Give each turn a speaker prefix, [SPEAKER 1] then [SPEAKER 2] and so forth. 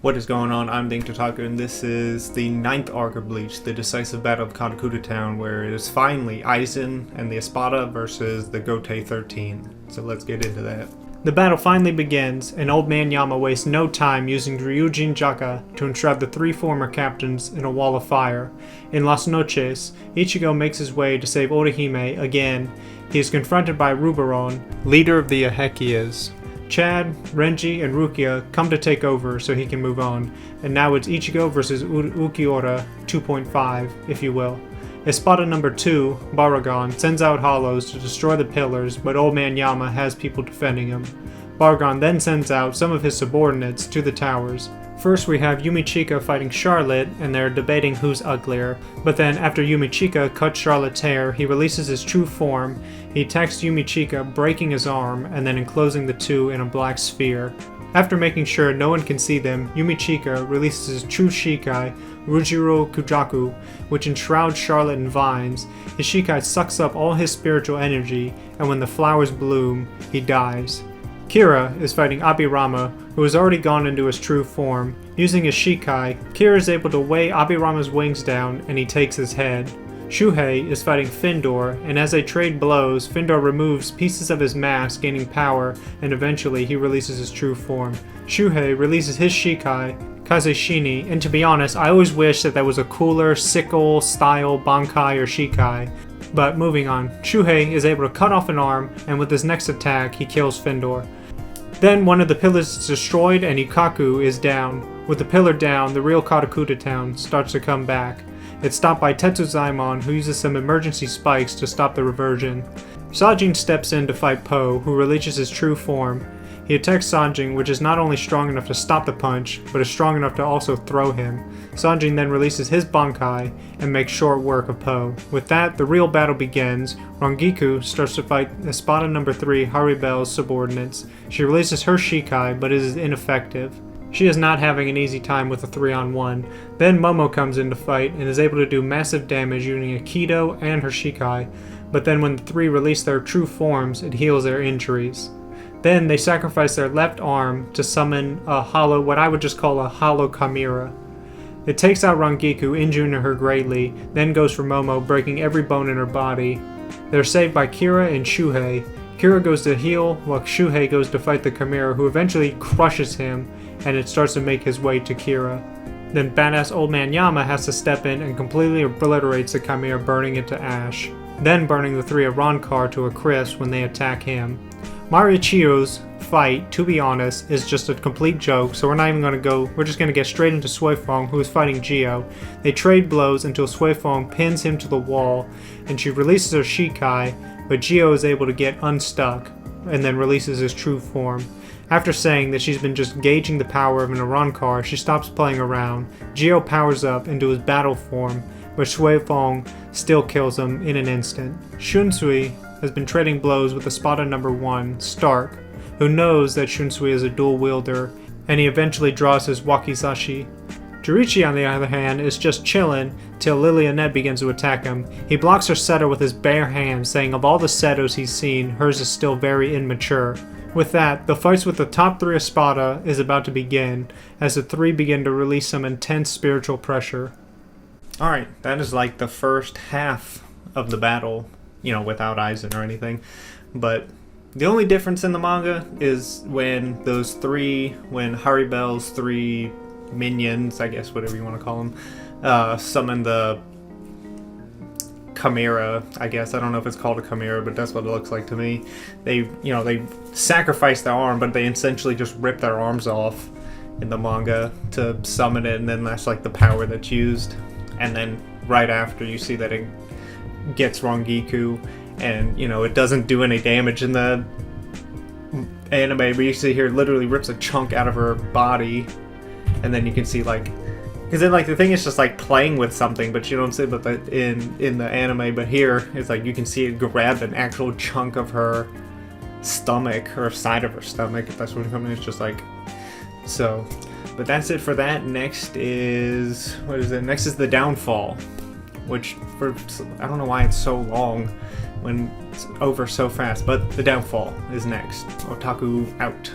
[SPEAKER 1] What is going on? I'm Dink Totaku, and this is the 9th arc of Bleach, the decisive battle of Karakura Town, where it is finally Aizen and the Espada versus the Gote 13. So let's get into that. The battle finally begins, and Old Man Yama wastes no time using Ryujin Jaka to enshroud the three former captains in a wall of fire. In Las Noches, Ichigo makes his way to save Orihime again. He is confronted by Ruberon, leader of the Ahekias. Chad, Renji, and Rukia come to take over so he can move on, and now it's Ichigo versus Ukiura 2.5, if you will. Espada number 2, Baragon, sends out hollows to destroy the pillars, but Old Man Yama has people defending him. Baragon then sends out some of his subordinates to the towers. First we have Yumichika fighting Charlotte, and they're debating who's uglier, but then after Yumichika cuts Charlotte's hair, he releases his true form. He attacks Yumichika, breaking his arm, and then enclosing the two in a black sphere. After making sure no one can see them, Yumichika releases his true Shikai, Rujiro Kujaku, which enshrouds Charlotte in vines. His Shikai sucks up all his spiritual energy, and when the flowers bloom, he dies. Kira is fighting Abirama, who has already gone into his true form. Using his Shikai, Kira is able to weigh Abirama's wings down, and he takes his head. Shuhei is fighting Findor, and as they trade blows, Findor removes pieces of his mask, gaining power, and eventually he releases his true form. Shuhei releases his Shikai, Kazeshini, and to be honest, I always wish that was a cooler sickle style Bankai or Shikai. But moving on, Shuhei is able to cut off an arm, and with his next attack, he kills Findor. Then one of the pillars is destroyed and Ikaku is down. With the pillar down, the real Karakura Town starts to come back. It's stopped by Tetsuzaimon, who uses some emergency spikes to stop the reversion. Sanjin steps in to fight Po, who releases his true form. He attacks Sanjin, which is not only strong enough to stop the punch, but is strong enough to also throw him. Sanjin then releases his Bankai and makes short work of Po. With that, the real battle begins. Rangiku starts to fight Espada number 3, Haribel's subordinates. She releases her Shikai, but it is ineffective. She is not having an easy time with a 3-on-1. Then Momo comes in to fight and is able to do massive damage using Aikido and her Shikai, but then when the three release their true forms, it heals their injuries. Then they sacrifice their left arm to summon a hollow, what I would just call a hollow Chimera. It takes out Rangiku, injuring her greatly, then goes for Momo, breaking every bone in her body. They're saved by Kira and Shuhei. Kira goes to heal, while Shuhei goes to fight the Chimera, who eventually crushes him, and it starts to make his way to Kira. Then badass Old Man Yama has to step in and completely obliterates the Chimera, burning it to ash. Then burning the three Arrancar to a crisp when they attack him. Marichiyo's fight, to be honest, is just a complete joke, so we're not even going to go, we're just going to get straight into Suifong, who is fighting Gio. They trade blows until Suifong pins him to the wall, and she releases her Shikai, but Gio is able to get unstuck, and then releases his true form. After saying that she's been just gauging the power of an Arrancar, she stops playing around. Gio powers up into his battle form, but Suifong still kills him in an instant. Shunsui has been trading blows with Espada number 1, Stark, who knows that Shunsui is a dual wielder, and he eventually draws his Wakizashi. Jurichi, on the other hand, is just chillin' till Lilianette begins to attack him. He blocks her Seto with his bare hands, saying of all the Setos he's seen, hers is still very immature. With that, the fights with the top 3 Espada is about to begin, as the 3 begin to release some intense spiritual pressure. Alright, that is like the first half of the battle, you know, without Aizen or anything. But the only difference in the manga is when Haribel's 3 minions, I guess whatever you want to call them, summon the Chimera, I guess. I don't know if it's called a Chimera, but that's what it looks like to me. They sacrifice their arm, but they essentially just rip their arms off in the manga to summon it, and then that's like the power that's used. And then right after, you see that it gets Rangiku, and it doesn't do any damage in the anime, but you see here it literally rips a chunk out of her body, and then you can see because then the thing is just playing with something, but you don't see but in the anime, but here it's you can see it grab an actual chunk of her stomach, or side of her stomach, if that's what it's coming. It's just so. But that's it for that. Next is Next is the Downfall, which I don't know why it's so long when it's over so fast, but the Downfall is next. Otaku out.